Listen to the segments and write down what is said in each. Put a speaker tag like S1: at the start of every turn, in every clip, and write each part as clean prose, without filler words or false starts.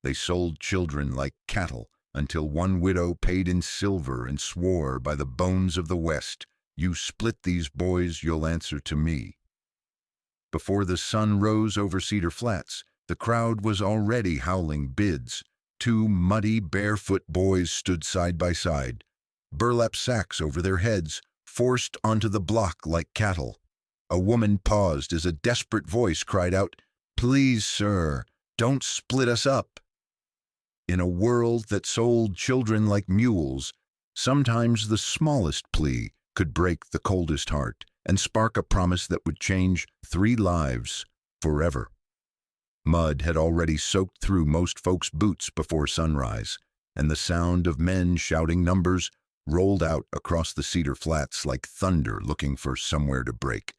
S1: They sold children like cattle until one widow paid in silver and swore by the bones of the West, "You split these boys, you'll answer to me." Before the sun rose over Cedar Flats, the crowd was already howling bids. Two muddy, barefoot boys stood side by side, burlap sacks over their heads, forced onto the block like cattle. A woman paused as a desperate voice cried out, "Please, sir, don't split us up." In a world that sold children like mules, sometimes the smallest plea could break the coldest heart and spark a promise that would change 3 lives forever. Mud had already soaked through most folks' boots before sunrise, and the sound of men shouting numbers rolled out across the Cedar Flats like thunder looking for somewhere to break.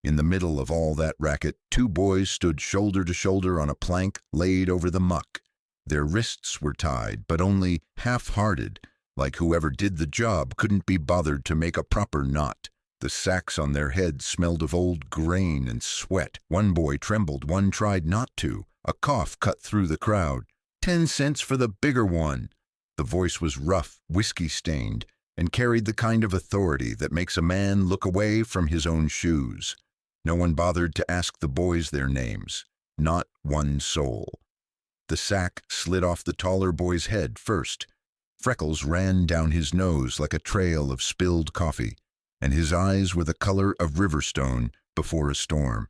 S1: In the middle of all that racket, 2 boys stood shoulder to shoulder on a plank laid over the muck. Their wrists were tied, but only half-hearted, like whoever did the job couldn't be bothered to make a proper knot. The sacks on their heads smelled of old grain and sweat. One boy trembled, one tried not to. A cough cut through the crowd. 10 cents for the bigger one." The voice was rough, whiskey-stained, and carried the kind of authority that makes a man look away from his own shoes. No one bothered to ask the boys their names. Not one soul. The sack slid off the taller boy's head first. Freckles ran down his nose like a trail of spilled coffee, and his eyes were the color of riverstone before a storm.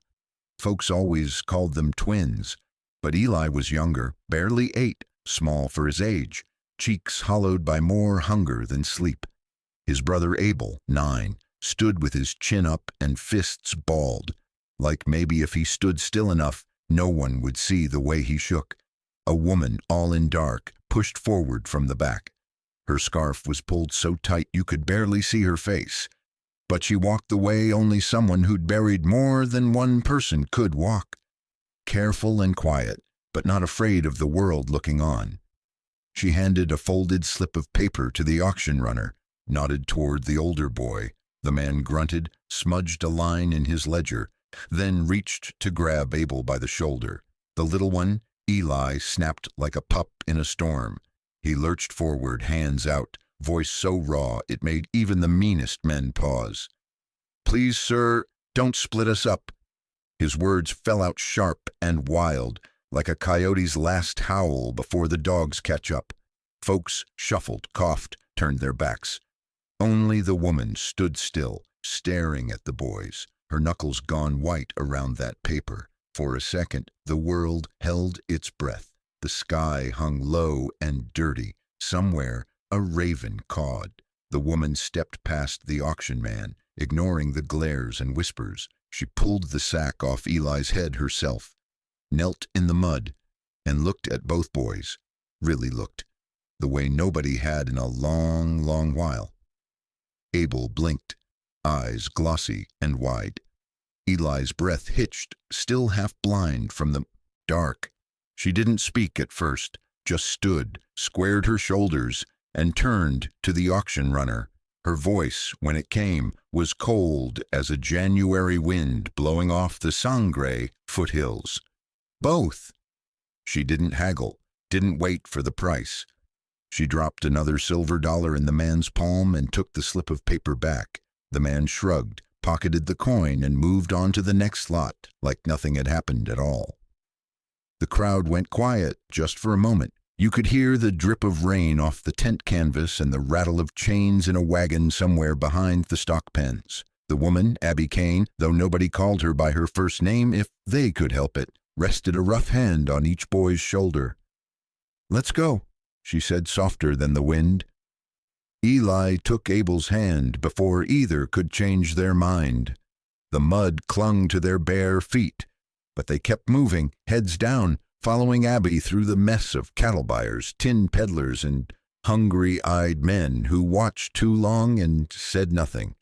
S1: Folks always called them twins, but Eli was younger, barely 8, small for his age, cheeks hollowed by more hunger than sleep. His brother Abel, 9, stood with his chin up and fists balled, like maybe if he stood still enough, no one would see the way he shook. A woman, all in dark, pushed forward from the back. Her scarf was pulled so tight you could barely see her face, but she walked the way only someone who'd buried more than one person could walk. Careful and quiet, but not afraid of the world looking on. She handed a folded slip of paper to the auction runner, nodded toward the older boy. The man grunted, smudged a line in his ledger, then reached to grab Abel by the shoulder. The little one, Eli, snapped like a pup in a storm. He lurched forward, hands out, voice so raw it made even the meanest men pause. "Please, sir, don't split us up." His words fell out sharp and wild, like a coyote's last howl before the dogs catch up. Folks shuffled, coughed, turned their backs. Only the woman stood still, staring at the boys, her knuckles gone white around that paper. For a second, the world held its breath. The sky hung low and dirty. Somewhere, a raven cawed. The woman stepped past the auction man, ignoring the glares and whispers. She pulled the sack off Eli's head herself, knelt in the mud, and looked at both boys. Really looked, the way nobody had in a long, long while. Abel blinked, eyes glossy and wide. Eli's breath hitched, still half blind from the dark. She didn't speak at first, just stood, squared her shoulders, and turned to the auction runner. Her voice, when it came, was cold as a January wind blowing off the Sangre foothills. "Both." She didn't haggle, didn't wait for the price. She dropped another silver dollar in the man's palm and took the slip of paper back. The man shrugged, pocketed the coin, and moved on to the next lot like nothing had happened at all. The crowd went quiet just for a moment. You could hear the drip of rain off the tent canvas and the rattle of chains in a wagon somewhere behind the stock pens. The woman, Abby Kane, though nobody called her by her first name if they could help it, rested a rough hand on each boy's shoulder. "Let's go," she said softer than the wind. Eli took Abel's hand before either could change their mind. The mud clung to their bare feet, but they kept moving, heads down, following Abby through the mess of cattle buyers, tin peddlers, and hungry-eyed men who watched too long and said nothing.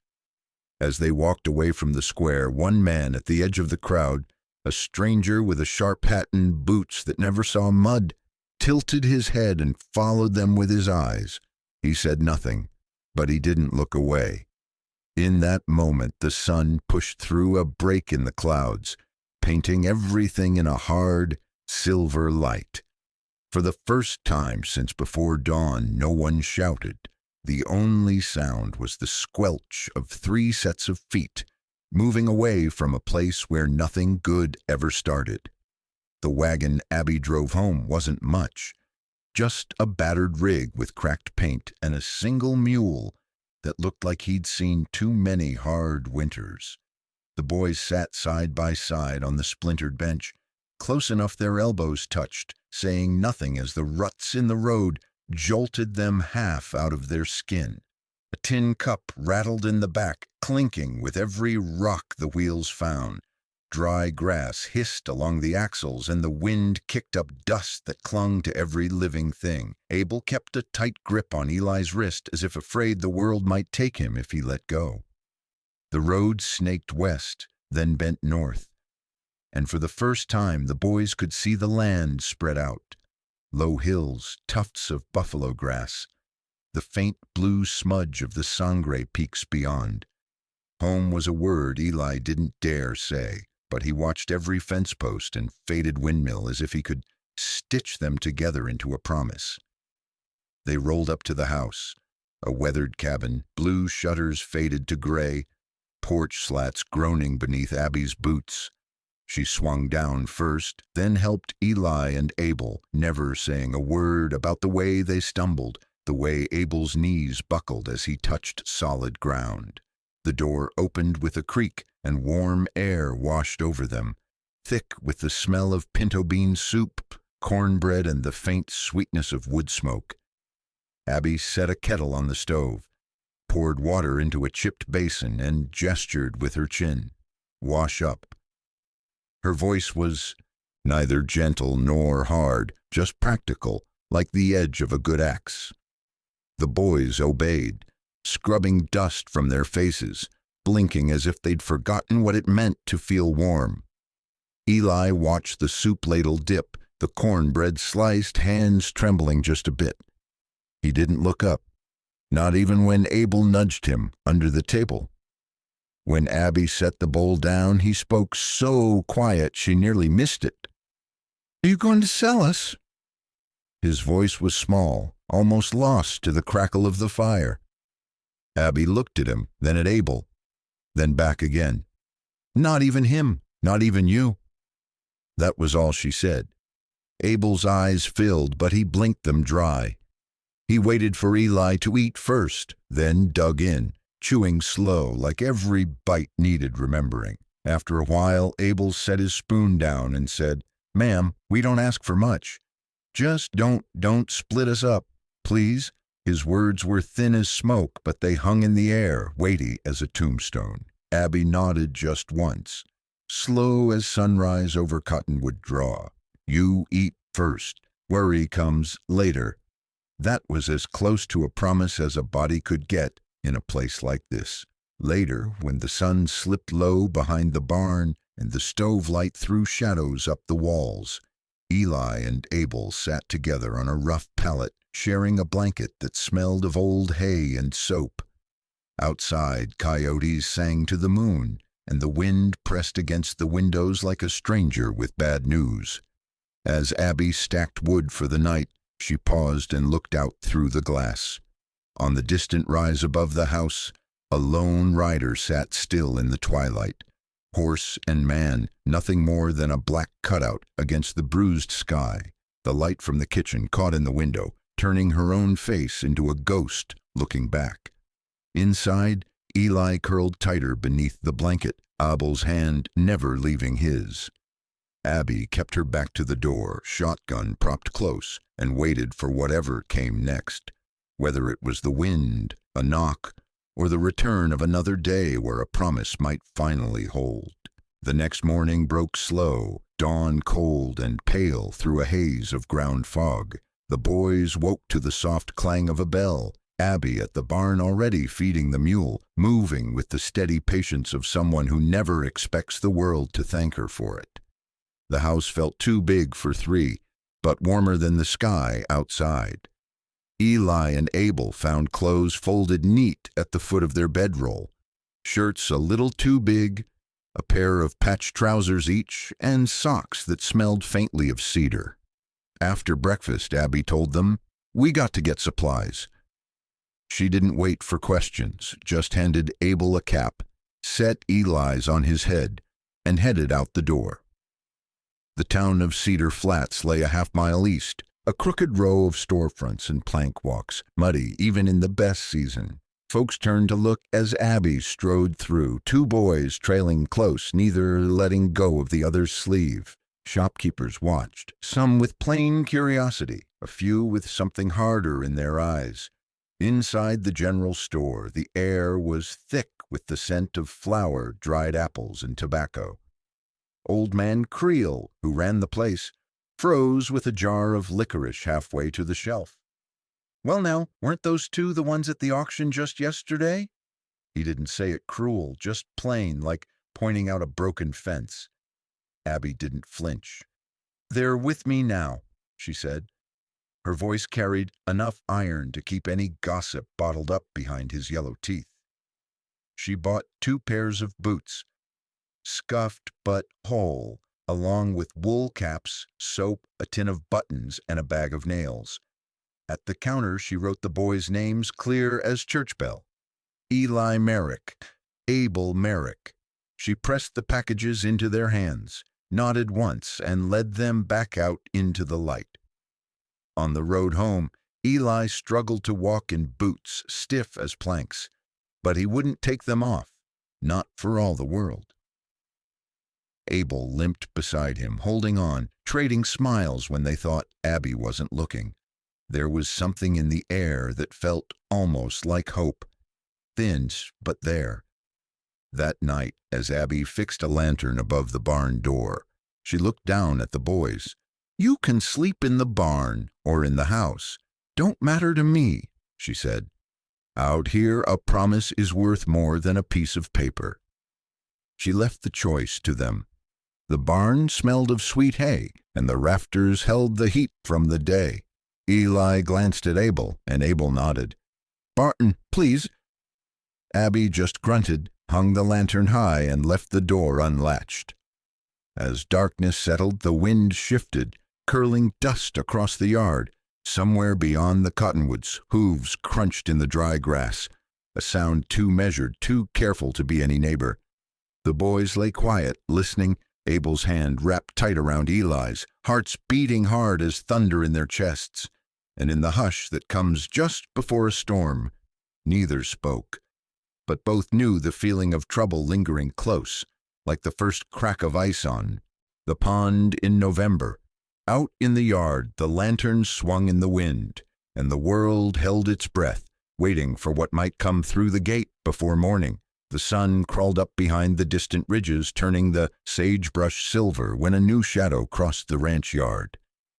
S1: As they walked away from the square, one man at the edge of the crowd, a stranger with a sharp hat and boots that never saw mud, tilted his head and followed them with his eyes. He said nothing, but he didn't look away. In that moment, the sun pushed through a break in the clouds, painting everything in a hard, silver light. For the first time since before dawn, no one shouted. The only sound was the squelch of 3 sets of feet, moving away from a place where nothing good ever started. The wagon Abby drove home wasn't much, just a battered rig with cracked paint and a single mule that looked like he'd seen too many hard winters. The boys sat side by side on the splintered bench, close enough their elbows touched, saying nothing as the ruts in the road jolted them half out of their skin. A tin cup rattled in the back, clinking with every rock the wheels found. Dry grass hissed along the axles, and the wind kicked up dust that clung to every living thing. Abel kept a tight grip on Eli's wrist, as if afraid the world might take him if he let go. The road snaked west, then bent north, and for the first time the boys could see the land spread out. Low hills, tufts of buffalo grass, the faint blue smudge of the Sangre peaks beyond. Home was a word Eli didn't dare say, but he watched every fence post and faded windmill as if he could stitch them together into a promise. They rolled up to the house, a weathered cabin, blue shutters faded to gray, porch slats groaning beneath Abby's boots. She swung down first, then helped Eli and Abel, never saying a word about the way they stumbled, the way Abel's knees buckled as he touched solid ground. The door opened with a creak, and warm air washed over them, thick with the smell of pinto bean soup, cornbread, and the faint sweetness of wood smoke. Abby set a kettle on the stove, poured water into a chipped basin, and gestured with her chin. "Wash up." Her voice was neither gentle nor hard, just practical, like the edge of a good axe. The boys obeyed, scrubbing dust from their faces, blinking as if they'd forgotten what it meant to feel warm. Eli watched the soup ladle dip, the cornbread sliced, hands trembling just a bit. He didn't look up, not even when Abel nudged him under the table. When Abby set the bowl down, he spoke so quiet she nearly missed it. "Are you going to sell us?" His voice was small, almost lost to the crackle of the fire. Abby looked at him, then at Abel, then back again. "Not even him, not even you." That was all she said. Abel's eyes filled, but he blinked them dry. He waited for Eli to eat first, then dug in, chewing slow, like every bite needed remembering. After a while, Abel set his spoon down and said, "Ma'am, we don't ask for much. Just don't split us up, please." His words were thin as smoke, but they hung in the air, weighty as a tombstone. Abby nodded just once, slow as sunrise over cottonwood draw. "You eat first. Worry comes later." That was as close to a promise as a body could get in a place like this. Later, when the sun slipped low behind the barn and the stove light threw shadows up the walls, Eli and Abel sat together on a rough pallet, sharing a blanket that smelled of old hay and soap. Outside, coyotes sang to the moon, and the wind pressed against the windows like a stranger with bad news. As Abby stacked wood for the night, she paused and looked out through the glass. On the distant rise above the house, a lone rider sat still in the twilight. Horse and man, nothing more than a black cutout against the bruised sky. The light from the kitchen caught in the window, turning her own face into a ghost looking back. Inside, Eli curled tighter beneath the blanket, Abel's hand never leaving his. Abby kept her back to the door, shotgun propped close, and waited for whatever came next, whether it was the wind, a knock, or the return of another day where a promise might finally hold. The next morning broke slow, dawn cold and pale through a haze of ground fog. The boys woke to the soft clang of a bell, Abby at the barn already feeding the mule, moving with the steady patience of someone who never expects the world to thank her for it. The house felt too big for 3, but warmer than the sky outside. Eli and Abel found clothes folded neat at the foot of their bedroll, shirts a little too big, a pair of patched trousers each, and socks that smelled faintly of cedar. After breakfast, Abby told them, "We got to get supplies." She didn't wait for questions, just handed Abel a cap, set Eli's on his head, and headed out the door. The town of Cedar Flats lay a half-mile east, a crooked row of storefronts and plank walks, muddy even in the best season. Folks turned to look as Abby strode through, two boys trailing close, neither letting go of the other's sleeve. Shopkeepers watched, some with plain curiosity, a few with something harder in their eyes. Inside the general store, the air was thick with the scent of flour, dried apples, and tobacco. Old man Creel, who ran the place, froze with a jar of licorice halfway to the shelf. "Well now, weren't those two the ones at the auction just yesterday?" He didn't say it cruel, just plain, like pointing out a broken fence. Abby didn't flinch. "They're with me now," she said. Her voice carried enough iron to keep any gossip bottled up behind his yellow teeth. She bought 2 pairs of boots, scuffed but whole, along with wool caps, soap, a tin of buttons, and a bag of nails. At the counter, she wrote the boys' names clear as church bell. Eli Merrick, Abel Merrick. She pressed the packages into their hands, nodded once, and led them back out into the light. On the road home, Eli struggled to walk in boots, stiff as planks, but he wouldn't take them off, not for all the world. Abel limped beside him, holding on, trading smiles when they thought Abby wasn't looking. There was something in the air that felt almost like hope, thin but there. That night, as Abby fixed a lantern above the barn door, she looked down at the boys. "You can sleep in the barn or in the house. Don't matter to me," she said. "Out here, a promise is worth more than a piece of paper." She left the choice to them. The barn smelled of sweet hay, and the rafters held the heat from the day. Eli glanced at Abel, and Abel nodded. "Barton, please." Abby just grunted, hung the lantern high, and left the door unlatched. As darkness settled, the wind shifted, curling dust across the yard. Somewhere beyond the cottonwoods, hooves crunched in the dry grass, a sound too measured, too careful to be any neighbor. The boys lay quiet, listening, Abel's hand wrapped tight around Eli's, hearts beating hard as thunder in their chests. And in the hush that comes just before a storm, neither spoke. But both knew the feeling of trouble lingering close, like the first crack of ice on the pond in November. Out in the yard, the lantern swung in the wind, and the world held its breath, waiting for what might come through the gate before morning. The sun crawled up behind the distant ridges, turning the sagebrush silver when a new shadow crossed the ranch yard.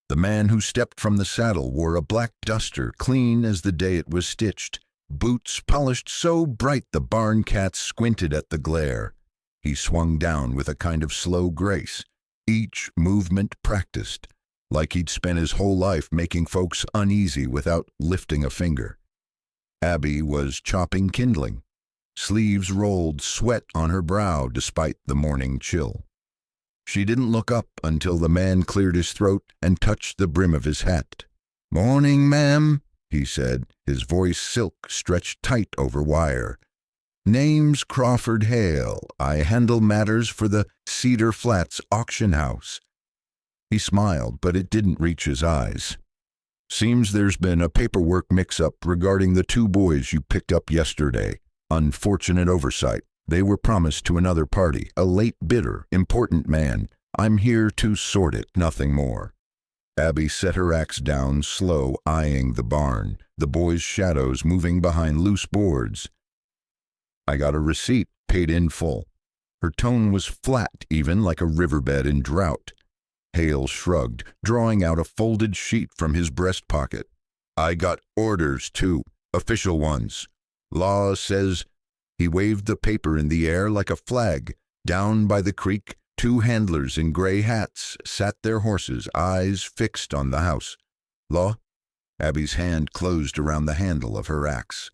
S1: The man who stepped from the saddle wore a black duster, clean as the day it was stitched, boots polished so bright the barn cats squinted at the glare. He swung down with a kind of slow grace, each movement practiced, like he'd spent his whole life making folks uneasy without lifting a finger. Abby was chopping kindling. Sleeves rolled, sweat on her brow despite the morning chill. She didn't look up until the man cleared his throat and touched the brim of his hat. "Morning, ma'am," he said, his voice silk stretched tight over wire. "Name's Crawford Hale. I handle matters for the Cedar Flats auction house." He smiled, but it didn't reach his eyes. "Seems there's been a paperwork mix-up regarding the 2 boys you picked up yesterday. Unfortunate oversight. They were promised to another party, a late bidder, important man. I'm here to sort it, nothing more." Abby set her axe down, slow, eyeing the barn, the boys' shadows moving behind loose boards. "I got a receipt, paid in full." Her tone was flat, even like a riverbed in drought. Hale shrugged, drawing out a folded sheet from his breast pocket. "I got orders, too, official ones. Law says—" He waved the paper in the air like a flag. Down by the creek, 2 handlers in gray hats sat their horses, eyes fixed on the house. "Law?" Abby's hand closed around the handle of her axe.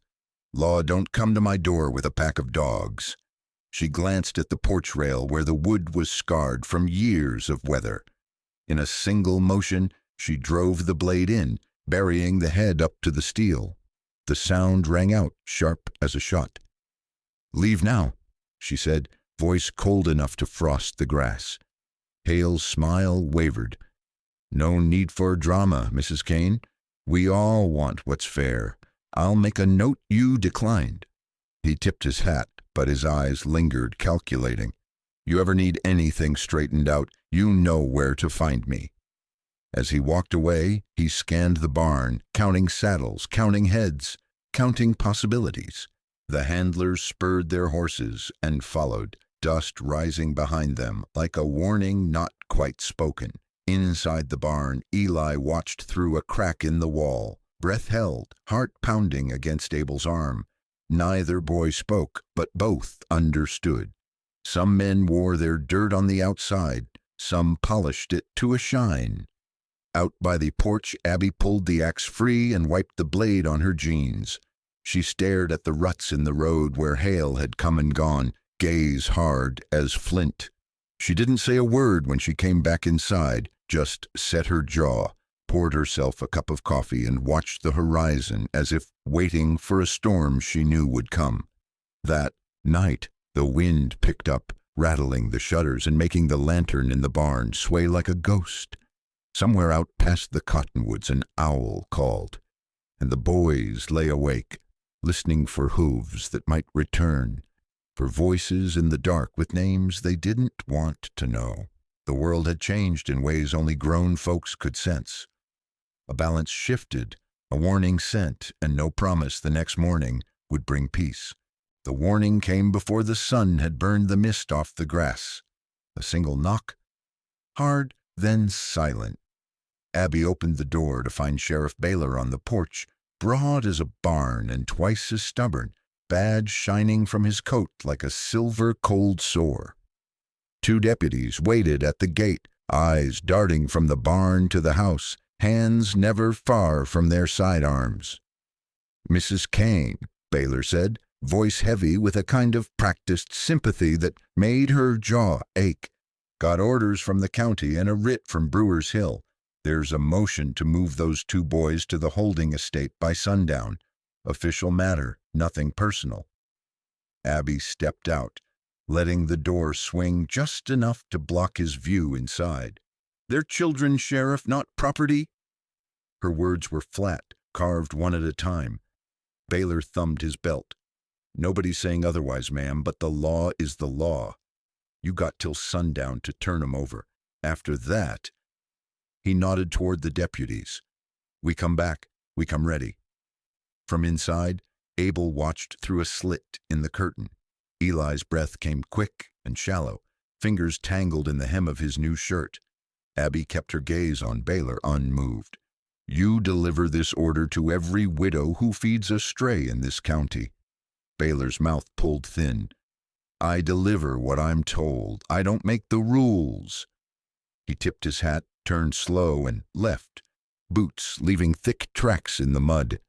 S1: "Law don't come to my door with a pack of dogs." She glanced at the porch rail where the wood was scarred from years of weather. In a single motion, She drove the blade in, burying the head up to the steel. The sound rang out, sharp as a shot. "Leave now," she said, voice cold enough to frost the grass. Hale's smile wavered. "No need for drama, Mrs. Kane. We all want what's fair. I'll make a note you declined." He tipped his hat, but his eyes lingered, calculating. "You ever need anything straightened out, you know where to find me." As he walked away, he scanned the barn, counting saddles, counting heads, counting possibilities. The handlers spurred their horses and followed, dust rising behind them like a warning not quite spoken. Inside the barn, Eli watched through a crack in the wall, breath held, heart pounding against Abel's arm. Neither boy spoke, but both understood. Some men wore their dirt on the outside, some polished it to a shine. Out by the porch, Abby pulled the axe free and wiped the blade on her jeans. She stared at the ruts in the road where Hale had come and gone, gaze hard as flint. She didn't say a word when she came back inside, just set her jaw, poured herself a cup of coffee and watched the horizon as if waiting for a storm she knew would come. That night, the wind picked up, rattling the shutters and making the lantern in the barn sway like a ghost. Somewhere out past the cottonwoods an owl called, and the boys lay awake, listening for hooves that might return, for voices in the dark with names they didn't want to know. The world had changed in ways only grown folks could sense. A balance shifted, a warning sent, and no promise the next morning would bring peace. The warning came before the sun had burned the mist off the grass. A single knock, hard, then silent. Abby opened the door to find Sheriff Baylor on the porch, broad as a barn and twice as stubborn, badge shining from his coat like a silver cold sore. 2 deputies waited at the gate, eyes darting from the barn to the house, hands never far from their sidearms. "Mrs. Kane," Baylor said, voice heavy with a kind of practiced sympathy that made her jaw ache. "Got orders from the county and a writ from Brewer's Hill. There's a motion to move those 2 boys to the holding estate by sundown. Official matter, nothing personal." Abby stepped out, letting the door swing just enough to block his view inside. "They're children, Sheriff, not property." Her words were flat, carved one at a time. Baylor thumbed his belt. "Nobody's saying otherwise, ma'am, but the law is the law. You got till sundown to turn 'em over. After that—" He nodded toward the deputies. "We come back. We come ready." From inside, Abel watched through a slit in the curtain. Eli's breath came quick and shallow, fingers tangled in the hem of his new shirt. Abby kept her gaze on Baylor, unmoved. "You deliver this order to every widow who feeds a stray in this county." Baylor's mouth pulled thin. "I deliver what I'm told. I don't make the rules." He tipped his hat, turned slow, and left, boots leaving thick tracks in the mud.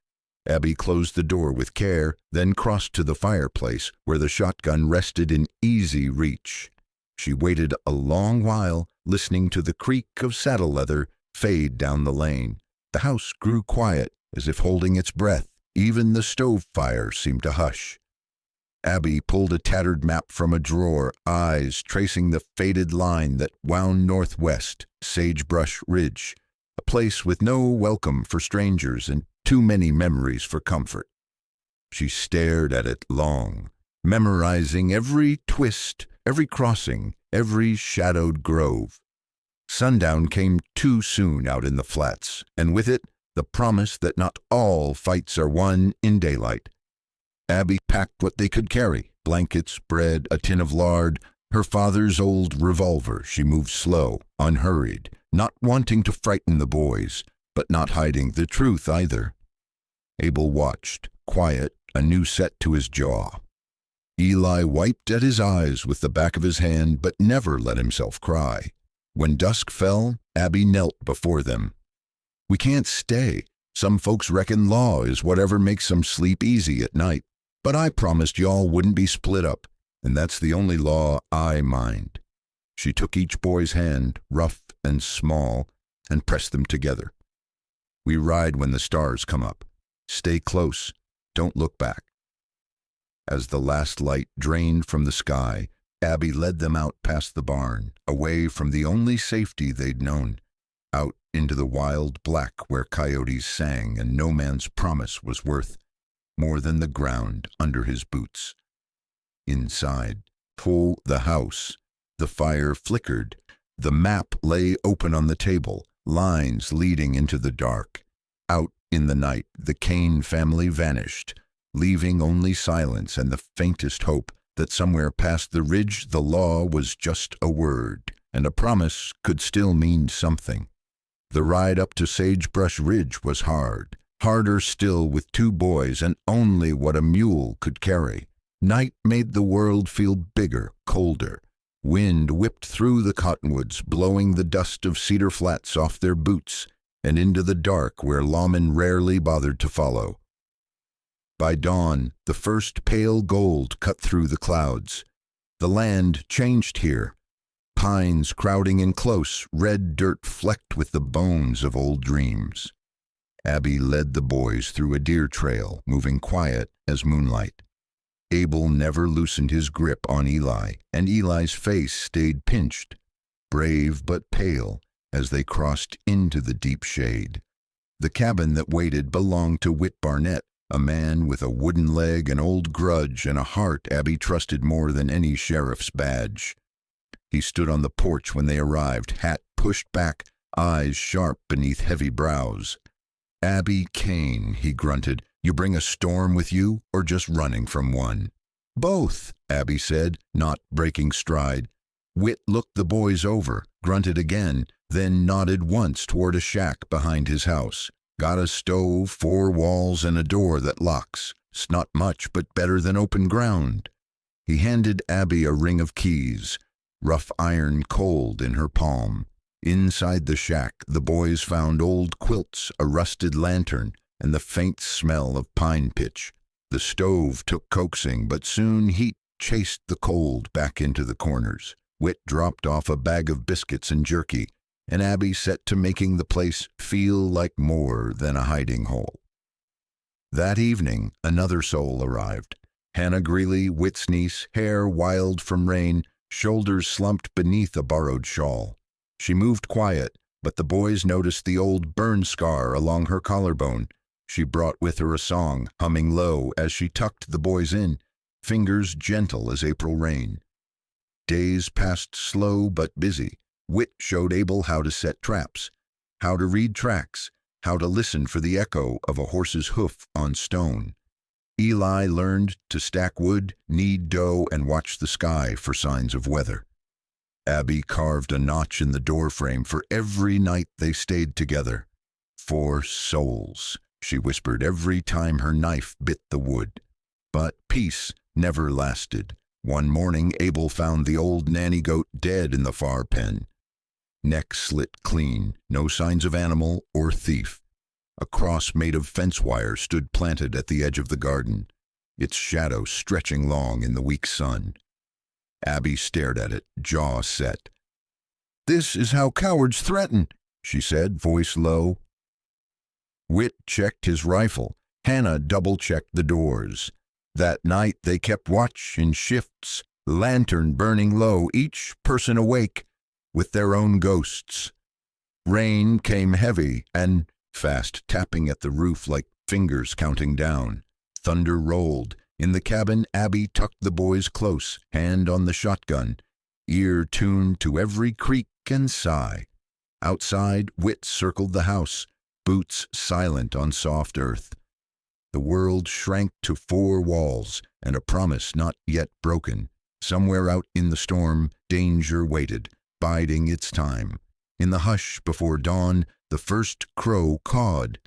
S1: Abby closed the door with care, then crossed to the fireplace where the shotgun rested in easy reach. She waited a long while, listening to the creak of saddle leather fade down the lane. The house grew quiet, as if holding its breath. Even the stove fire seemed to hush. Abby pulled a tattered map from a drawer, eyes tracing the faded line that wound northwest, Sagebrush Ridge, a place with no welcome for strangers and too many memories for comfort. She stared at it long, memorizing every twist, every crossing, every shadowed grove. Sundown came too soon out in the flats, and with it, the promise that not all fights are won in daylight. Abby packed what they could carry, blankets, bread, a tin of lard, her father's old revolver. She moved slow, unhurried, not wanting to frighten the boys, but not hiding the truth either. Abel watched, quiet, a new set to his jaw. Eli wiped at his eyes with the back of his hand, but never let himself cry. When dusk fell, Abby knelt before them. "We can't stay. Some folks reckon law is whatever makes them sleep easy at night. But I promised y'all wouldn't be split up, and that's the only law I mind." She took each boy's hand, rough and small, and press them together. We ride when the stars come up. Stay close. Don't look back. As the last light drained from the sky, Abby led them out past the barn, away from the only safety they'd known, out into the wild black where coyotes sang and no man's promise was worth more than the ground under his boots. Inside, the house, the fire flickered. The map lay open on the table, lines leading into the dark. Out in the night, the Kane family vanished, leaving only silence and the faintest hope that somewhere past the ridge the law was just a word, and a promise could still mean something. The ride up to Sagebrush Ridge was hard, harder still with two boys and only what a mule could carry. Night made the world feel bigger, colder. Wind whipped through the cottonwoods, blowing the dust of cedar flats off their boots and into the dark where lawmen rarely bothered to follow. By dawn, the first pale gold cut through the clouds. The land changed here. Pines crowding in close, red dirt flecked with the bones of old dreams. Abby led the boys through a deer trail, moving quiet as moonlight. Abel never loosened his grip on Eli, and Eli's face stayed pinched, brave but pale, as they crossed into the deep shade. The cabin that waited belonged to Whit Barnett, a man with a wooden leg, an old grudge, and a heart Abby trusted more than any sheriff's badge. He stood on the porch when they arrived, hat pushed back, eyes sharp beneath heavy brows. "Abby Kane," he grunted, "you bring a storm with you, or just running from one?" "Both," Abby said, not breaking stride. Whit looked the boys over, grunted again, then nodded once toward a shack behind his house. "Got a stove, 4 walls, and a door that locks. It's not much, but better than open ground." He handed Abby a ring of keys, rough iron cold in her palm. Inside the shack, the boys found old quilts, a rusted lantern, and the faint smell of pine pitch. The stove took coaxing, but soon heat chased the cold back into the corners. Whit dropped off a bag of biscuits and jerky, and Abby set to making the place feel like more than a hiding hole. That evening, another soul arrived. Hannah Greeley, Whit's niece, hair wild from rain, shoulders slumped beneath a borrowed shawl. She moved quiet, but the boys noticed the old burn scar along her collarbone. She brought with her a song, humming low as she tucked the boys in, fingers gentle as April rain. Days passed slow but busy. Whit showed Abel how to set traps, how to read tracks, how to listen for the echo of a horse's hoof on stone. Eli learned to stack wood, knead dough, and watch the sky for signs of weather. Abby carved a notch in the doorframe for every night they stayed together. 4 souls, she whispered every time her knife bit the wood. But peace never lasted. One morning, Abel found the old nanny goat dead in the far pen. Neck slit clean, no signs of animal or thief. A cross made of fence wire stood planted at the edge of the garden, its shadow stretching long in the weak sun. Abby stared at it, jaw set. "This is how cowards threaten," she said, voice low. Whit checked his rifle. Hannah double-checked the doors. That night they kept watch in shifts, lantern burning low, each person awake with their own ghosts. Rain came heavy and fast, tapping at the roof like fingers counting down. Thunder rolled. In the cabin, Abby tucked the boys close, hand on the shotgun, ear tuned to every creak and sigh. Outside, Whit circled the house, boots silent on soft earth. The world shrank to 4 walls and a promise not yet broken. Somewhere out in the storm, danger waited, biding its time. In the hush before dawn, the first crow cawed.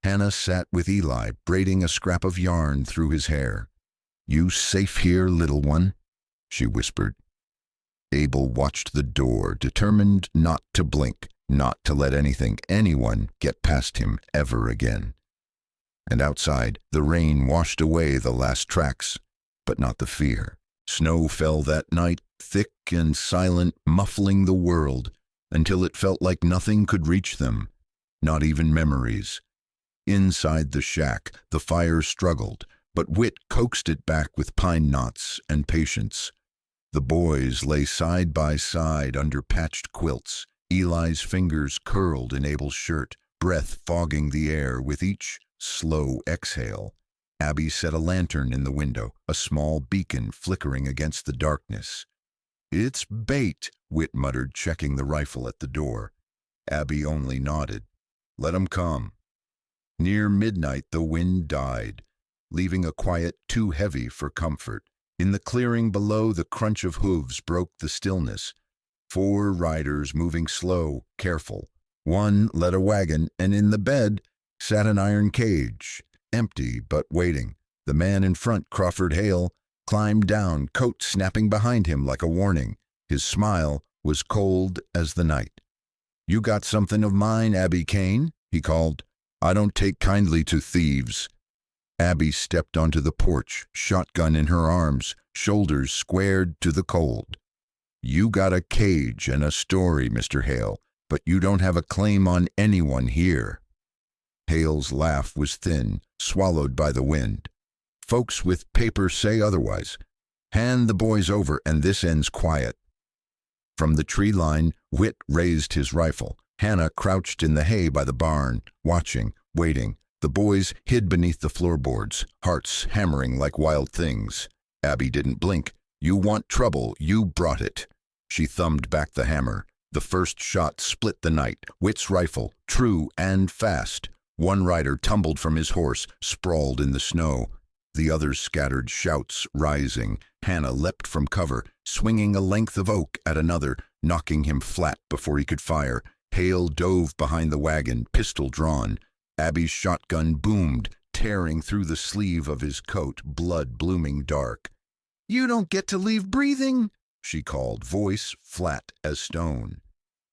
S1: Hannah sat with Eli, braiding a scrap of yarn through his hair. "You safe here, little one?" she whispered. Abel watched the door, determined not to blink, not to let anything, anyone, get past him ever again. And outside, the rain washed away the last tracks, but not the fear. Snow fell that night, thick and silent, muffling the world, until it felt like nothing could reach them, not even memories. Inside the shack, the fire struggled, but Whit coaxed it back with pine knots and patience. The boys lay side by side under patched quilts, Eli's fingers curled in Abel's shirt, breath fogging the air with each slow exhale. Abby set a lantern in the window, a small beacon flickering against the darkness. "It's bait," Whit muttered, checking the rifle at the door. Abby only nodded. "Let 'em come." Near midnight the wind died, leaving a quiet too heavy for comfort. In the clearing below, the crunch of hooves broke the stillness. 4 riders moving slow, careful. One led a wagon, and in the bed sat an iron cage, empty but waiting. The man in front, Crawford Hale, climbed down, coat snapping behind him like a warning. His smile was cold as the night. "You got something of mine, Abby Kane?" he called. "I don't take kindly to thieves." Abby stepped onto the porch, shotgun in her arms, shoulders squared to the cold. "You got a cage and a story, Mr. Hale, but you don't have a claim on anyone here." Hale's laugh was thin, swallowed by the wind. "Folks with paper say otherwise. Hand the boys over and this ends quiet." From the tree line, Whit raised his rifle. Hannah crouched in the hay by the barn, watching, waiting. The boys hid beneath the floorboards, hearts hammering like wild things. Abby didn't blink. "You want trouble, you brought it." She thumbed back the hammer. The first shot split the night. Whit's rifle, true and fast. One rider tumbled from his horse, sprawled in the snow. The others scattered, shouts rising. Hannah leapt from cover, swinging a length of oak at another, knocking him flat before he could fire. Hale dove behind the wagon, pistol drawn. Abby's shotgun boomed, tearing through the sleeve of his coat, blood blooming dark. "You don't get to leave breathing," she called, voice flat as stone.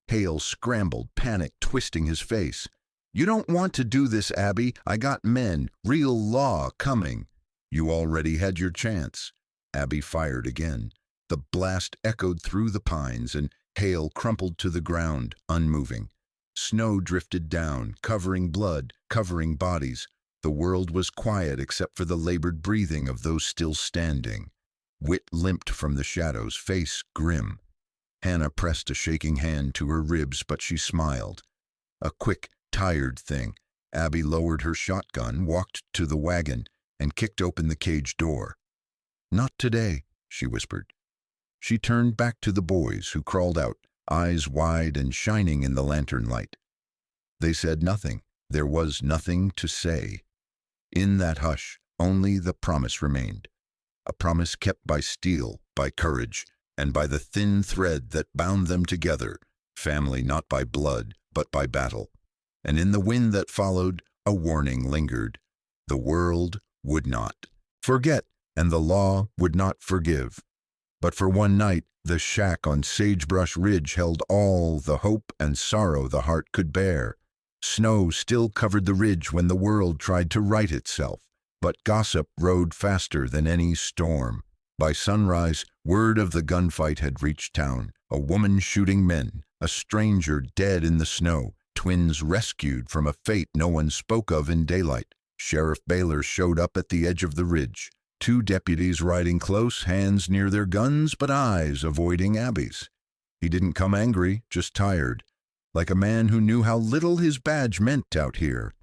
S1: Hale scrambled, panic twisting his face. "You don't want to do this, Abby. I got men, real law coming." "You already had your chance." Abby fired again. The blast echoed through the pines, and Hale crumpled to the ground, unmoving. Snow drifted down, covering blood, covering bodies. The world was quiet except for the labored breathing of those still standing. Whit limped from the shadows, face grim. Hannah pressed a shaking hand to her ribs, but she smiled. A quick, tired thing. Abby lowered her shotgun, walked to the wagon, and kicked open the cage door. "Not today," she whispered. She turned back to the boys, who crawled out, eyes wide and shining in the lantern light. They said nothing. There was nothing to say. In that hush, only the promise remained. A promise kept by steel, by courage, and by the thin thread that bound them together, family not by blood, but by battle. And in the wind that followed, a warning lingered. The world would not forget, and the law would not forgive. But for one night, the shack on Sagebrush Ridge held all the hope and sorrow the heart could bear. Snow still covered the ridge when the world tried to right itself, but gossip rode faster than any storm. By sunrise, word of the gunfight had reached town. A woman shooting men, a stranger dead in the snow, twins rescued from a fate no one spoke of in daylight. Sheriff Baylor showed up at the edge of the ridge. 2 deputies riding close, hands near their guns, but eyes avoiding Abby's. He didn't come angry, just tired, like a man who knew how little his badge meant out here.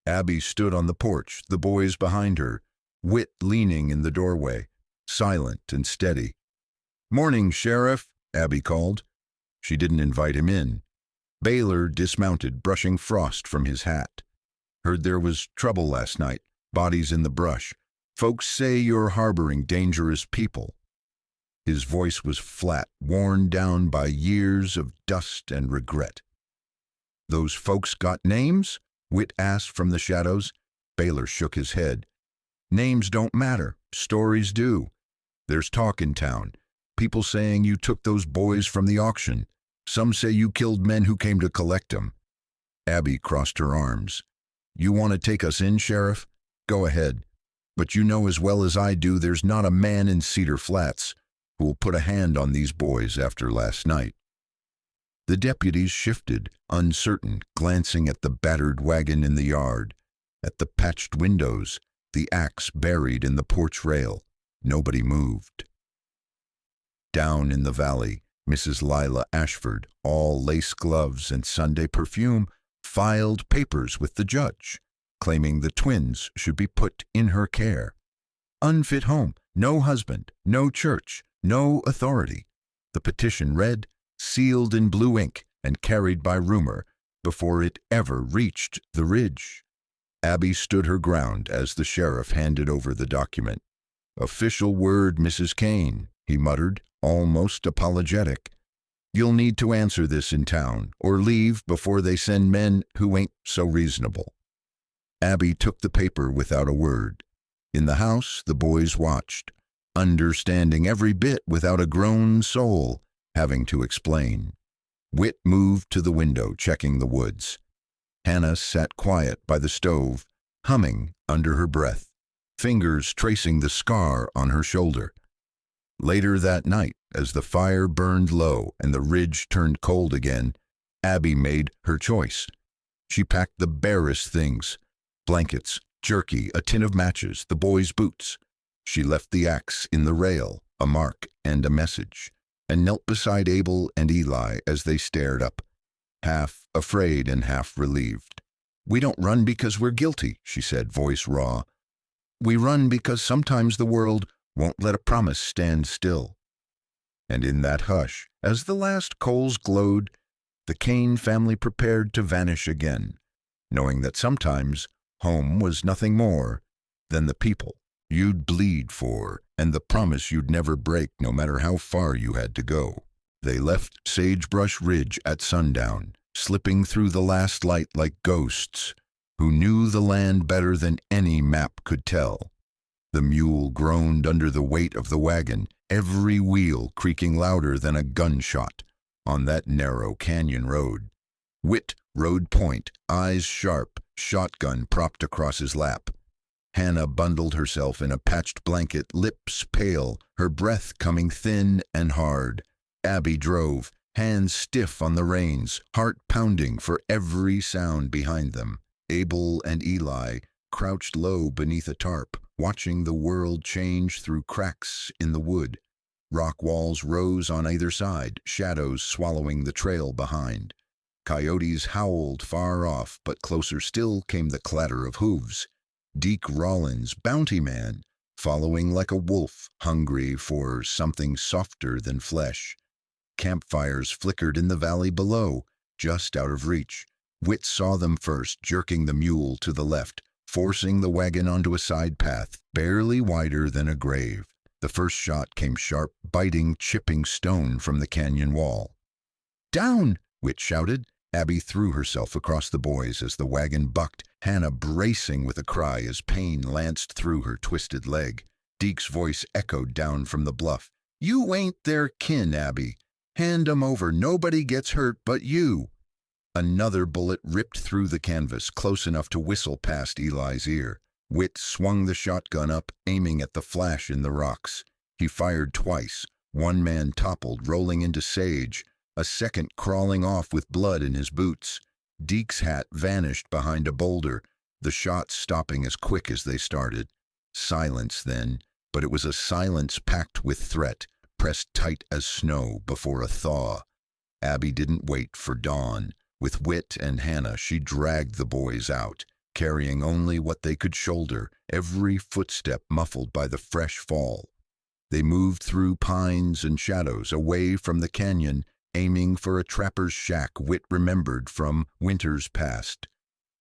S1: Abby stood on the porch, the boys behind her, Whit leaning in the doorway, silent and steady. "Morning, Sheriff," Abby called. She didn't invite him in. Baylor dismounted, brushing frost from his hat. "Heard there was trouble last night, bodies in the brush. Folks say you're harboring dangerous people." His voice was flat, worn down by years of dust and regret. "Those folks got names?" Whit asked from the shadows. Baylor shook his head. "Names don't matter. Stories do. There's talk in town. People saying you took those boys from the auction. Some say you killed men who came to collect them." Abby crossed her arms. "You want to take us in, Sheriff? Go ahead. But you know as well as I do there's not a man in Cedar Flats who will put a hand on these boys after last night." The deputies shifted, uncertain, glancing at the battered wagon in the yard, at the patched windows, the axe buried in the porch rail. Nobody moved. Down in the valley, Mrs. Lila Ashford, all lace gloves and Sunday perfume, filed papers with the judge, claiming the twins should be put in her care. Unfit home, no husband, no church, no authority. The petition read, sealed in blue ink and carried by rumor before it ever reached the ridge. Abby stood her ground as the sheriff handed over the document. "Official word, Mrs. Kane," he muttered, almost apologetic. "You'll need to answer this in town, or leave before they send men who ain't so reasonable." Abby took the paper without a word. In the house, the boys watched, understanding every bit without a grown soul having to explain. Whit moved to the window, checking the woods. Hannah sat quiet by the stove, humming under her breath, fingers tracing the scar on her shoulder. Later that night, as the fire burned low and the ridge turned cold again, Abby made her choice. She packed the barest things: blankets, jerky, a tin of matches, the boys' boots. She left the axe in the rail, a mark and a message, and knelt beside Abel and Eli as they stared up, half afraid and half relieved. "We don't run because we're guilty," she said, voice raw. "We run because sometimes the world won't let a promise stand still." And in that hush, as the last coals glowed, the Kane family prepared to vanish again, knowing that sometimes home was nothing more than the people you'd bleed for and the promise you'd never break no matter how far you had to go. They left Sagebrush Ridge at sundown, slipping through the last light like ghosts who knew the land better than any map could tell. The mule groaned under the weight of the wagon, every wheel creaking louder than a gunshot on that narrow canyon road. Whit rode point, eyes sharp, shotgun propped across his lap. Hannah bundled herself in a patched blanket, lips pale, her breath coming thin and hard. Abby drove, hands stiff on the reins, heart pounding for every sound behind them. Abel and Eli crouched low beneath a tarp, watching the world change through cracks in the wood. Rock walls rose on either side, shadows swallowing the trail behind. Coyotes howled far off, but closer still came the clatter of hooves. Deke Rollins, bounty man, following like a wolf, hungry for something softer than flesh. Campfires flickered in the valley below, just out of reach. Whit saw them first, jerking the mule to the left, forcing the wagon onto a side path, barely wider than a grave. The first shot came sharp, biting, chipping stone from the canyon wall. "Down!" Whit shouted. Abby threw herself across the boys as the wagon bucked, Hannah bracing with a cry as pain lanced through her twisted leg. Deke's voice echoed down from the bluff. "You ain't their kin, Abby. Hand 'em over. Nobody gets hurt but you." Another bullet ripped through the canvas, close enough to whistle past Eli's ear. Whit swung the shotgun up, aiming at the flash in the rocks. He fired twice. One man toppled, rolling into sage, a second crawling off with blood in his boots. Deke's hat vanished behind a boulder, the shots stopping as quick as they started. Silence then, but it was a silence packed with threat, pressed tight as snow before a thaw. Abby didn't wait for dawn. With Whit and Hannah, she dragged the boys out, carrying only what they could shoulder, every footstep muffled by the fresh fall. They moved through pines and shadows, away from the canyon, aiming for a trapper's shack Whit remembered from winters past.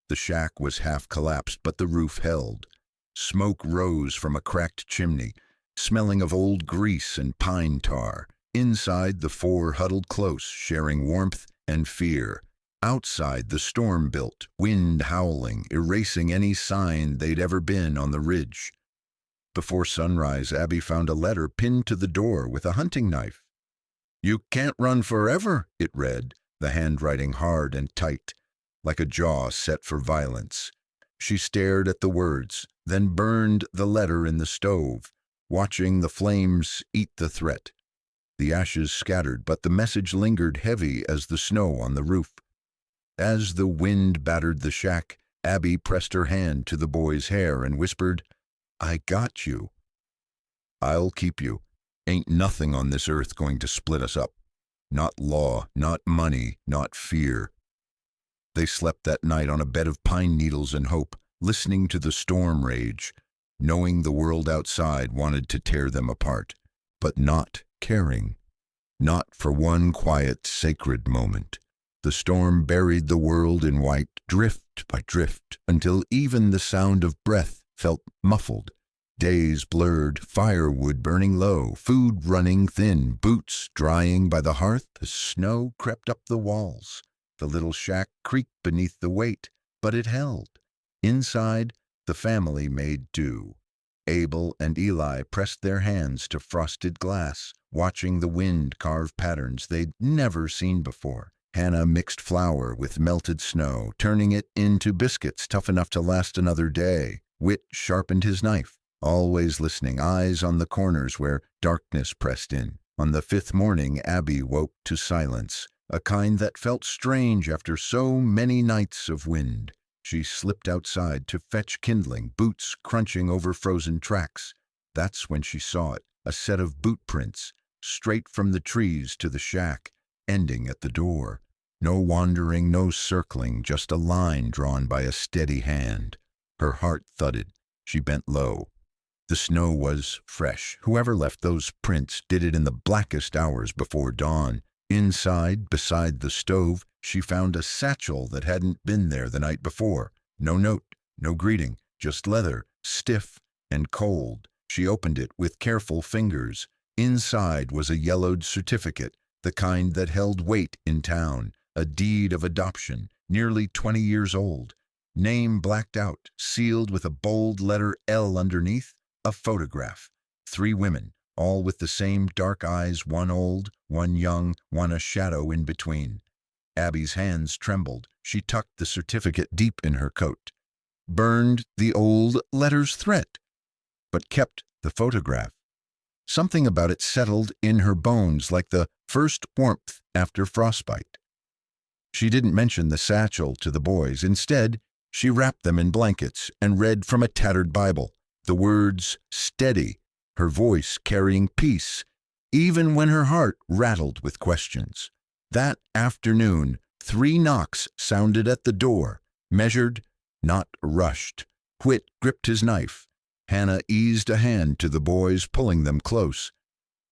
S1: The shack was half collapsed, but the roof held. Smoke rose from a cracked chimney, smelling of old grease and pine tar. Inside, the four huddled close, sharing warmth and fear. Outside, the storm built, wind howling, erasing any sign they'd ever been on the ridge. Before sunrise, Abby found a letter pinned to the door with a hunting knife. "You can't run forever," it read, the handwriting hard and tight, like a jaw set for violence. She stared at the words, then burned the letter in the stove, watching the flames eat the threat. The ashes scattered, but the message lingered heavy as the snow on the roof. As the wind battered the shack, Abby pressed her hand to the boy's hair and whispered, "I got you. I'll keep you. Ain't nothing on this earth going to split us up. Not law, not money, not fear." They slept that night on a bed of pine needles and hope, listening to the storm rage, knowing the world outside wanted to tear them apart, but not caring. Not for one quiet, sacred moment. The storm buried the world in white, drift by drift, until even the sound of breath felt muffled. Days blurred, firewood burning low, food running thin, boots drying by the hearth as snow crept up the walls. The little shack creaked beneath the weight, but it held. Inside, the family made do. Abel and Eli pressed their hands to frosted glass, watching the wind carve patterns they'd never seen before. Hannah mixed flour with melted snow, turning it into biscuits tough enough to last another day. Whit sharpened his knife, always listening, eyes on the corners where darkness pressed in. On the fifth morning, Abby woke to silence, a kind that felt strange after so many nights of wind. She slipped outside to fetch kindling, boots crunching over frozen tracks. That's when she saw it, a set of boot prints, straight from the trees to the shack, ending at the door. No wandering, no circling, just a line drawn by a steady hand. Her heart thudded. She bent low. The snow was fresh. Whoever left those prints did it in the blackest hours before dawn. Inside, beside the stove, she found a satchel that hadn't been there the night before. No note, no greeting, just leather, stiff and cold. She opened it with careful fingers. Inside was a yellowed certificate, the kind that held weight in town, a deed of adoption, nearly 20 years old. Name blacked out, sealed with a bold letter L underneath, a photograph. 3 women, all with the same dark eyes, one old, one young, one a shadow in between. Abby's hands trembled. She tucked the certificate deep in her coat, burned the old letter's threat, but kept the photograph. Something about it settled in her bones like the first warmth after frostbite. She didn't mention the satchel to the boys. Instead, she wrapped them in blankets and read from a tattered Bible, the words steady, her voice carrying peace, even when her heart rattled with questions. That afternoon, 3 knocks sounded at the door, measured, not rushed. Whit gripped his knife. Hannah eased a hand to the boys, pulling them close.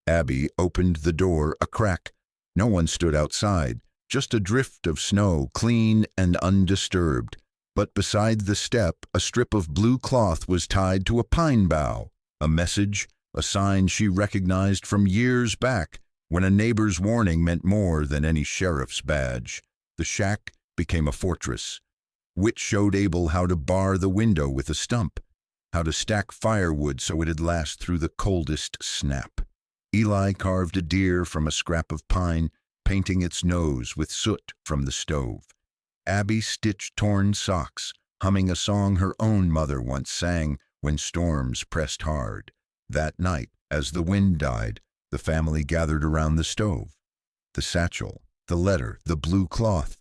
S1: Abby opened the door a crack. No one stood outside, just a drift of snow, clean and undisturbed. But beside the step, a strip of blue cloth was tied to a pine bough. A message, a sign she recognized from years back, when a neighbor's warning meant more than any sheriff's badge. The shack became a fortress. Whit showed Abel how to bar the window with a stump, how to stack firewood so it'd last through the coldest snap. Eli carved a deer from a scrap of pine, painting its nose with soot from the stove. Abby stitched torn socks, humming a song her own mother once sang when storms pressed hard. That night, as the wind died, the family gathered around the stove. The satchel, the letter, the blue cloth,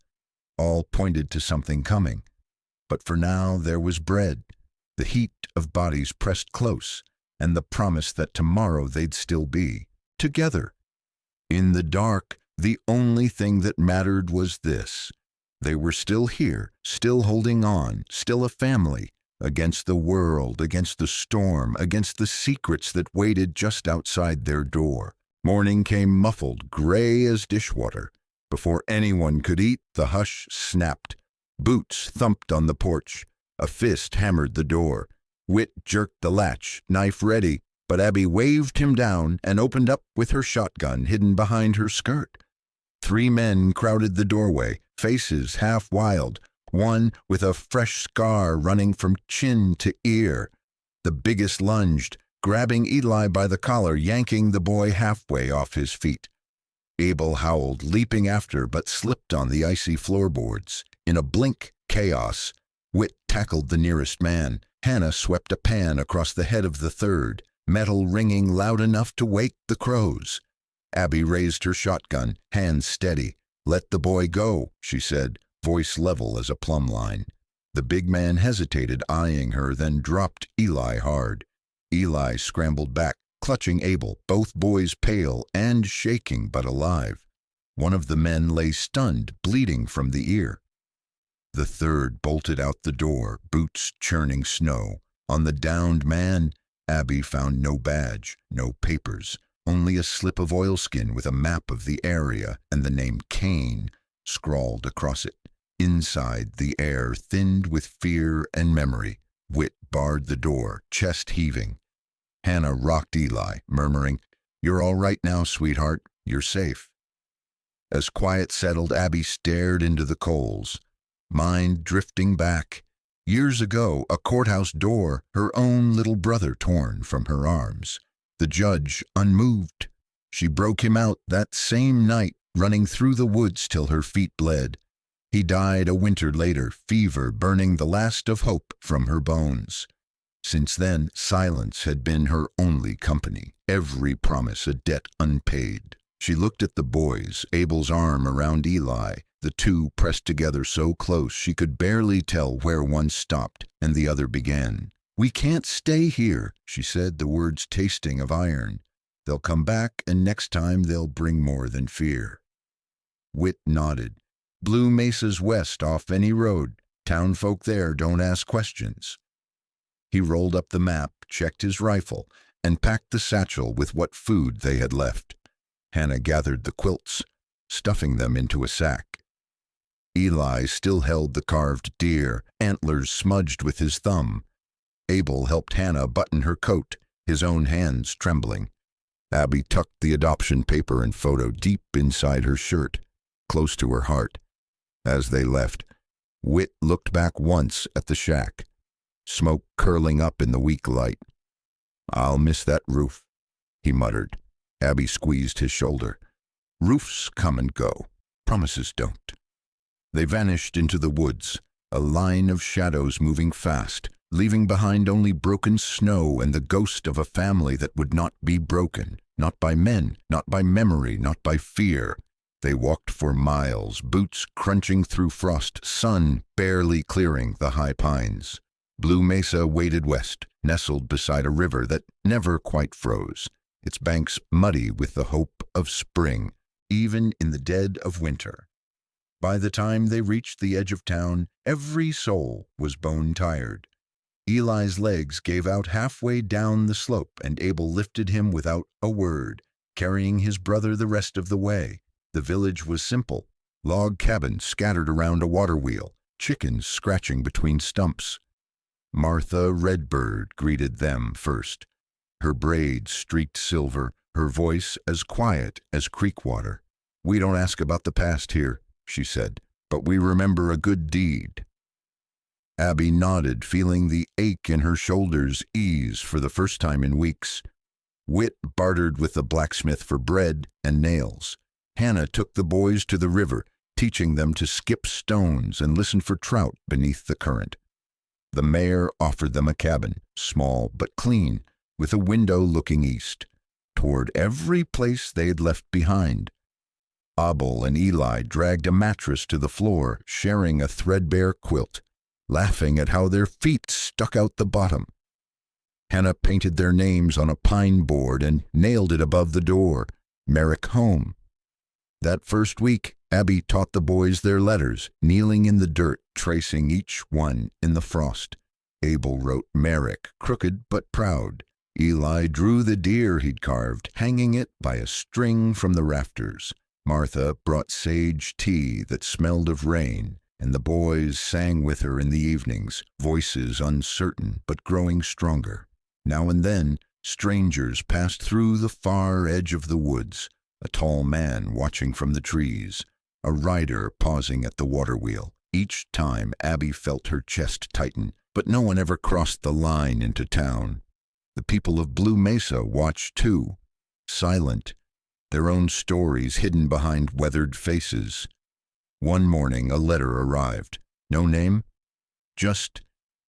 S1: all pointed to something coming. But for now there was bread, the heat of bodies pressed close, and the promise that tomorrow they'd still be together. In the dark, the only thing that mattered was this. They were still here, still holding on, still a family, against the world, against the storm, against the secrets that waited just outside their door. Morning came muffled, gray as dishwater. Before anyone could eat, the hush snapped. Boots thumped on the porch. A fist hammered the door. Whit jerked the latch, knife ready, but Abby waved him down and opened up with her shotgun hidden behind her skirt. 3 men crowded the doorway, faces half wild, one with a fresh scar running from chin to ear. The biggest lunged, grabbing Eli by the collar, yanking the boy halfway off his feet. Abel howled, leaping after, but slipped on the icy floorboards. In a blink, chaos. Whit tackled the nearest man. Hannah swept a pan across the head of the third, metal ringing loud enough to wake the crows. Abby raised her shotgun, hands steady. "Let the boy go," she said, voice level as a plumb line. The big man hesitated, eyeing her, then dropped Eli hard. Eli scrambled back, clutching Abel, both boys pale and shaking but alive. One of the men lay stunned, bleeding from the ear. The third bolted out the door, boots churning snow. On the downed man, Abby found no badge, no papers, only a slip of oilskin with a map of the area and the name Kane scrawled across it. Inside, the air thinned with fear and memory. Whit barred the door, chest heaving. Hannah rocked Eli, murmuring, "You're all right now, sweetheart. You're safe." As quiet settled, Abby stared into the coals, mind drifting back. Years ago, a courthouse door, her own little brother torn from her arms. The judge, unmoved. She broke him out that same night, running through the woods till her feet bled. He died a winter later, fever burning the last of hope from her bones. Since then, silence had been her only company, every promise a debt unpaid. She looked at the boys, Abel's arm around Eli, the two pressed together so close she could barely tell where one stopped and the other began. "We can't stay here," she said, the words tasting of iron. "They'll come back, and next time they'll bring more than fear." Whit nodded. "Blue Mesa's west off any road. Town folk there don't ask questions." He rolled up the map, checked his rifle, and packed the satchel with what food they had left. Hannah gathered the quilts, stuffing them into a sack. Eli still held the carved deer, antlers smudged with his thumb. Abel helped Hannah button her coat, his own hands trembling. Abby tucked the adoption paper and photo deep inside her shirt, close to her heart. As they left, Whit looked back once at the shack, smoke curling up in the weak light. "I'll miss that roof," he muttered. Abby squeezed his shoulder. "Roofs come and go. Promises don't." They vanished into the woods, a line of shadows moving fast, leaving behind only broken snow and the ghost of a family that would not be broken, not by men, not by memory, not by fear. They walked for miles, boots crunching through frost, sun barely clearing the high pines. Blue Mesa waded west, nestled beside a river that never quite froze, its banks muddy with the hope of spring, even in the dead of winter. By the time they reached the edge of town, every soul was bone-tired. Eli's legs gave out halfway down the slope, and Abel lifted him without a word, carrying his brother the rest of the way. The village was simple, log cabins scattered around a water wheel, chickens scratching between stumps. Martha Redbird greeted them first, her braids streaked silver, her voice as quiet as creek water. "We don't ask about the past here," she said, "but we remember a good deed." Abby nodded, feeling the ache in her shoulders ease for the first time in weeks. Whit bartered with the blacksmith for bread and nails. Hannah took the boys to the river, teaching them to skip stones and listen for trout beneath the current. The mayor offered them a cabin, small but clean, with a window looking east, toward every place they had left behind. Abel and Eli dragged a mattress to the floor, sharing a threadbare quilt, laughing at how their feet stuck out the bottom. Hannah painted their names on a pine board and nailed it above the door, "Merrick Home." That first week, Abby taught the boys their letters, kneeling in the dirt, tracing each one in the frost. Abel wrote Merrick, crooked but proud. Eli drew the deer he'd carved, hanging it by a string from the rafters. Martha brought sage tea that smelled of rain, and the boys sang with her in the evenings, voices uncertain but growing stronger. Now and then, strangers passed through the far edge of the woods, a tall man watching from the trees, a rider pausing at the water wheel. Each time Abby felt her chest tighten, but no one ever crossed the line into town. The people of Blue Mesa watched too, silent, their own stories hidden behind weathered faces. One morning a letter arrived. No name, just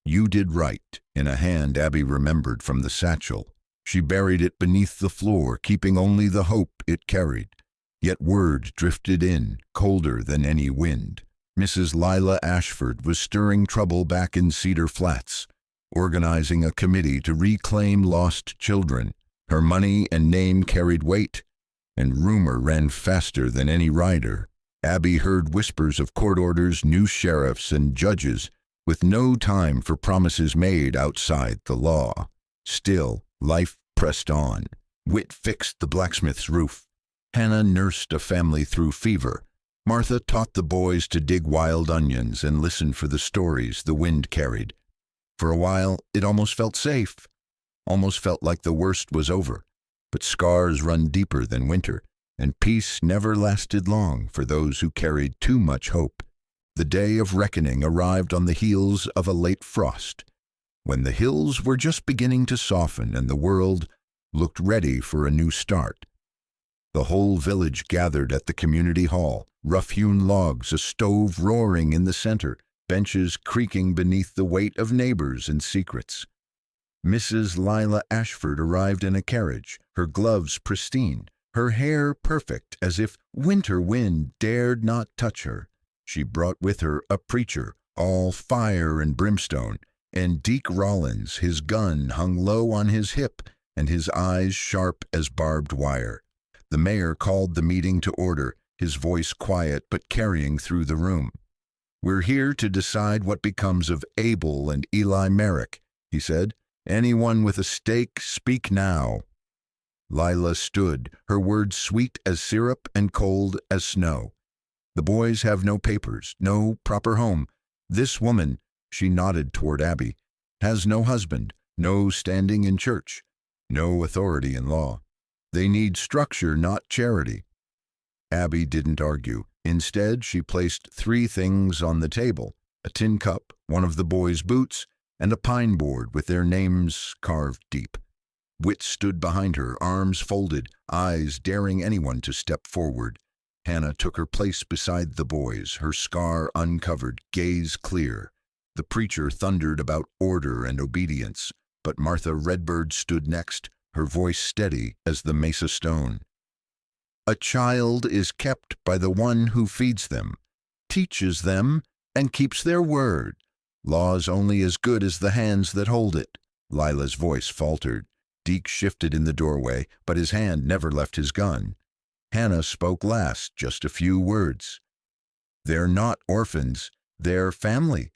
S1: "You did right" in a hand Abby remembered from the satchel. She buried it beneath the floor, keeping only the hope it carried. Yet word drifted in, colder than any wind. Mrs. Lila Ashford was stirring trouble back in Cedar Flats, organizing a committee to reclaim lost children. Her money and name carried weight, and rumor ran faster than any rider. Abby heard whispers of court orders, new sheriffs, and judges, with no time for promises made outside the law. Still, life pressed on. Whit fixed the blacksmith's roof. Hannah nursed a family through fever. Martha taught the boys to dig wild onions and listen for the stories the wind carried. For a while, it almost felt safe. Almost felt like the worst was over. But scars run deeper than winter, and peace never lasted long for those who carried too much hope. The day of reckoning arrived on the heels of a late frost, when the hills were just beginning to soften and the world looked ready for a new start. The whole village gathered at the community hall, rough-hewn logs, a stove roaring in the center, benches creaking beneath the weight of neighbors and secrets. Mrs. Lila Ashford arrived in a carriage, her gloves pristine, her hair perfect, as if winter wind dared not touch her. She brought with her a preacher, all fire and brimstone, and Deke Rollins, his gun hung low on his hip and his eyes sharp as barbed wire. The mayor called the meeting to order, his voice quiet but carrying through the room. "We're here to decide what becomes of Abel and Eli Merrick," he said. "Anyone with a stake, speak now." Lila stood, her words sweet as syrup and cold as snow. "The boys have no papers, no proper home. This woman," she nodded toward Abby, "has no husband, no standing in church, no authority in law. They need structure, not charity." Abby didn't argue. Instead, she placed 3 things on the table: a tin cup, one of the boys' boots, and a pine board with their names carved deep. Whit stood behind her, arms folded, eyes daring anyone to step forward. Hannah took her place beside the boys, her scar uncovered, gaze clear. The preacher thundered about order and obedience, but Martha Redbird stood next, her voice steady as the mesa stone. "A child is kept by the one who feeds them, teaches them, and keeps their word. Law's only as good as the hands that hold it." Lila's voice faltered. Deke shifted in the doorway, but his hand never left his gun. Hannah spoke last, just a few words. "They're not orphans, they're family.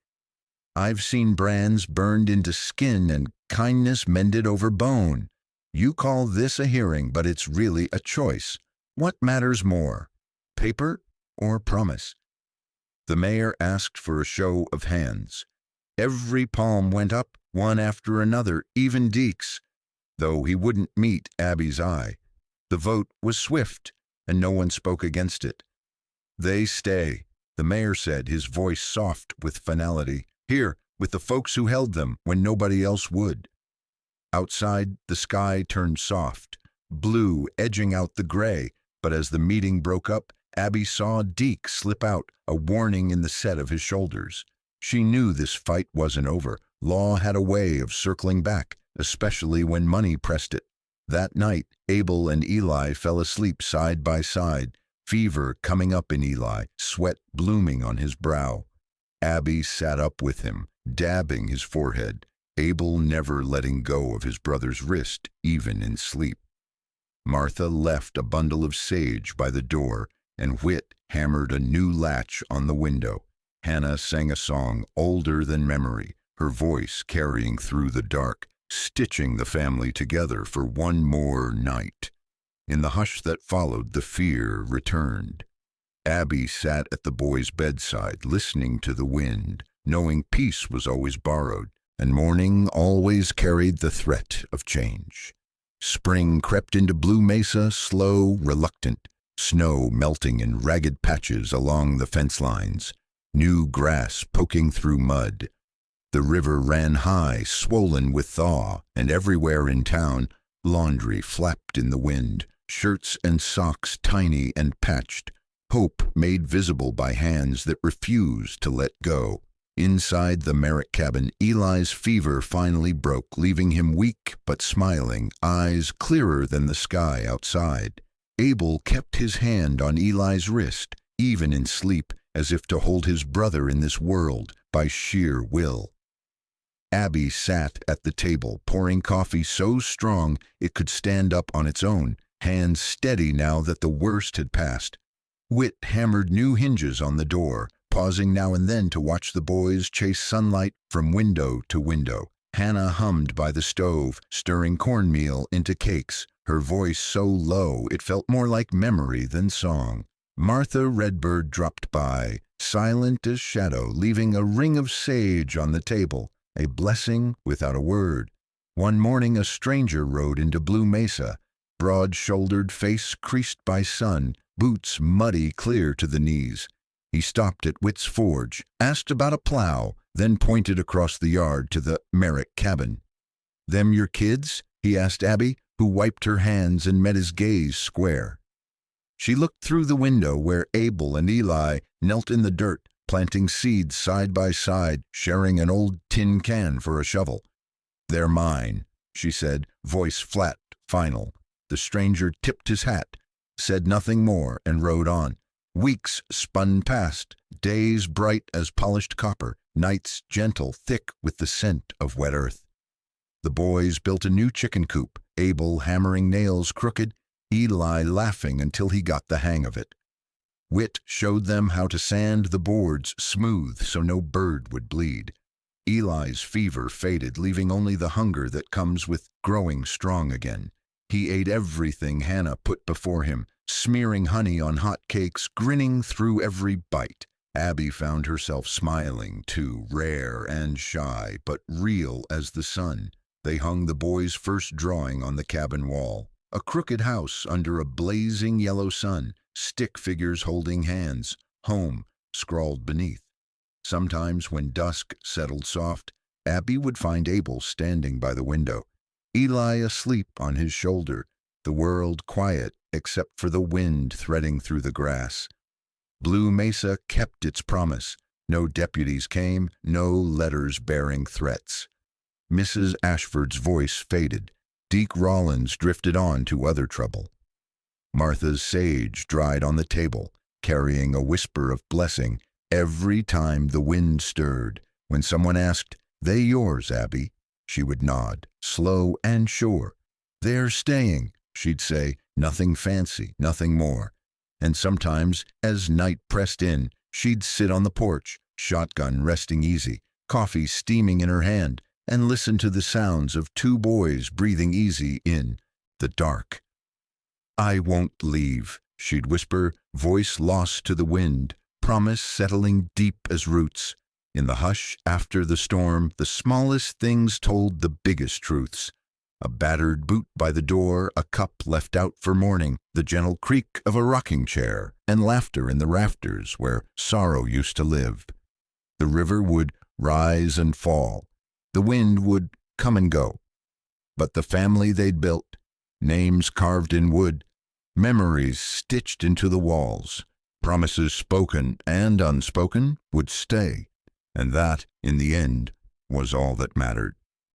S1: I've seen brands burned into skin and kindness mended over bone. You call this a hearing, but it's really a choice. What matters more, paper or promise?" The mayor asked for a show of hands. Every palm went up, one after another, even Deke's, though he wouldn't meet Abby's eye. The vote was swift, and no one spoke against it. "They stay," the mayor said, his voice soft with finality. "Here, with the folks who held them when nobody else would." Outside, the sky turned soft, blue edging out the gray, but as the meeting broke up, Abby saw Deke slip out, a warning in the set of his shoulders. She knew this fight wasn't over. Law had a way of circling back, especially when money pressed it. That night, Abel and Eli fell asleep side by side, fever coming up in Eli, sweat blooming on his brow. Abby sat up with him, dabbing his forehead, Abel never letting go of his brother's wrist, even in sleep. Martha left a bundle of sage by the door, and Whit hammered a new latch on the window. Hannah sang a song older than memory, her voice carrying through the dark, stitching the family together for one more night. In the hush that followed, the fear returned. Abby sat at the boy's bedside, listening to the wind, knowing peace was always borrowed, and morning always carried the threat of change. Spring crept into Blue Mesa, slow, reluctant, snow melting in ragged patches along the fence lines, new grass poking through mud. The river ran high, swollen with thaw, and everywhere in town, laundry flapped in the wind, shirts and socks tiny and patched, hope made visible by hands that refused to let go. Inside the Merrick cabin, Eli's fever finally broke, leaving him weak but smiling, eyes clearer than the sky outside. Abel kept his hand on Eli's wrist, even in sleep, as if to hold his brother in this world by sheer will. Abby sat at the table, pouring coffee so strong it could stand up on its own, hands steady now that the worst had passed. Whit hammered new hinges on the door, pausing now and then to watch the boys chase sunlight from window to window. Hannah hummed by the stove, stirring cornmeal into cakes, her voice so low it felt more like memory than song. Martha Redbird dropped by, silent as shadow, leaving a ring of sage on the table, a blessing without a word. One morning a stranger rode into Blue Mesa, broad-shouldered, face creased by sun, boots muddy clear to the knees. He stopped at Whit's forge, asked about a plow, then pointed across the yard to the Merrick cabin. "Them your kids?" he asked Abby, who wiped her hands and met his gaze square. She looked through the window where Abel and Eli knelt in the dirt, planting seeds side by side, sharing an old tin can for a shovel. "They're mine," she said, voice flat, final. The stranger tipped his hat, said nothing more, and rode on. Weeks spun past, days bright as polished copper, nights gentle, thick with the scent of wet earth. The boys built a new chicken coop, Abel hammering nails crooked, Eli laughing until he got the hang of it. Whit showed them how to sand the boards smooth so no bird would bleed. Eli's fever faded, leaving only the hunger that comes with growing strong again. He ate everything Hannah put before him, smearing honey on hot cakes, grinning through every bite. Abby found herself smiling, too, rare and shy, but real as the sun. They hung the boys' first drawing on the cabin wall. A crooked house under a blazing yellow sun, stick figures holding hands, home scrawled beneath. Sometimes when dusk settled soft, Abby would find Abel standing by the window, Eli asleep on his shoulder, the world quiet except for the wind threading through the grass. Blue Mesa kept its promise. No deputies came, no letters bearing threats. Mrs. Ashford's voice faded. Deke Rollins drifted on to other trouble. Martha's sage dried on the table, carrying a whisper of blessing every time the wind stirred. When someone asked, "They yours, Abby?" she would nod, slow and sure. "They're staying," she'd say, nothing fancy, nothing more. And sometimes, as night pressed in, she'd sit on the porch, shotgun resting easy, coffee steaming in her hand, and listen to the sounds of two boys breathing easy in the dark. "I won't leave," she'd whisper, voice lost to the wind, promise settling deep as roots. In the hush after the storm, the smallest things told the biggest truths. A battered boot by the door, a cup left out for morning, the gentle creak of a rocking chair, and laughter in the rafters where sorrow used to live. The river would rise and fall. The wind would come and go. But the family they'd built, names carved in wood, memories stitched into the walls, promises spoken and unspoken, would stay. And that, in the end, was all that mattered.